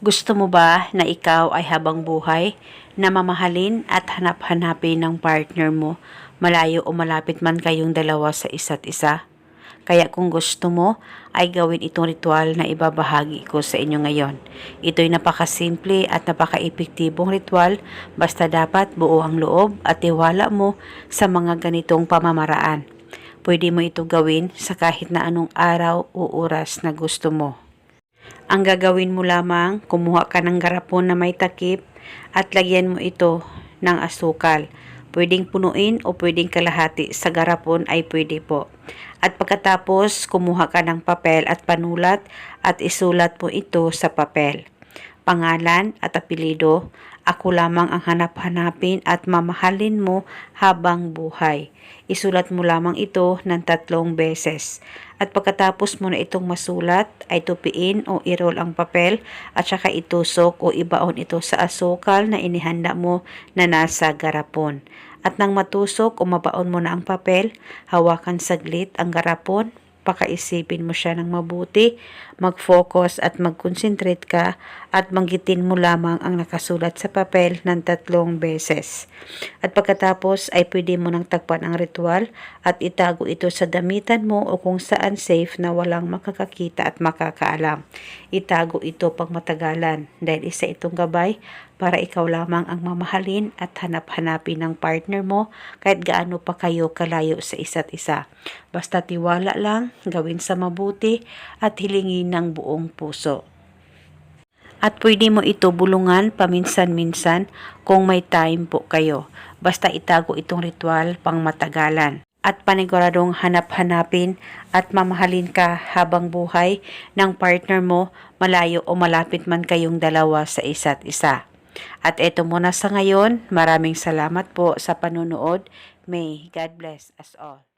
Gusto mo ba na ikaw ay habang buhay na mamahalin at hanap-hanapin ng partner mo, malayo o malapit man kayong dalawa sa isa't isa? Kaya kung gusto mo, ay gawin itong ritual na ibabahagi ko sa inyo ngayon. Ito'y napakasimple at napaka-epektibong ritual, basta dapat buo ang loob at tiwala mo sa mga ganitong pamamaraan. Pwede mo ito gawin sa kahit na anong araw o oras na gusto mo. Ang gagawin mo lamang, kumuha ka ng garapon na may takip at lagyan mo ito ng asukal. Pwedeng punuin o pwedeng kalahati sa garapon ay pwede po. At pagkatapos, kumuha ka ng papel at panulat at isulat mo ito sa papel. Pangalan at apelido, ako lamang ang hanap-hanapin at mamahalin mo habang buhay. Isulat mo lamang ito ng 3 beses. At pagkatapos mo na itong masulat, ay tupiin o i-roll ang papel at saka itusok o ibaon ito sa asukal na inihanda mo na nasa garapon. At nang matusok o mabaon mo na ang papel, hawakan saglit ang garapon, pakaisipin mo siya ng mabuti, mag-focus at mag-concentrate ka at banggitin mo lamang ang nakasulat sa papel ng 3 beses. At pagkatapos ay pwede mo nang takpan ang ritual at itago ito sa damitan mo o kung saan safe na walang makakakita at makakaalam. Itago ito pang matagalan dahil isa itong gabay para ikaw lamang ang mamahalin at hanap-hanapin ng partner mo kahit gaano pa kayo kalayo sa isa't isa. Basta tiwala lang, gawin sa mabuti at hilingin ng buong puso. At pwede mo ito bulungan paminsan-minsan kung may time po kayo. Basta itago itong ritual pang matagalan. At paniguradong hanap-hanapin at mamahalin ka habang buhay ng partner mo, malayo o malapit man kayong dalawa sa isa't isa. At eto muna sa ngayon, maraming salamat po sa panunood. May God bless us all.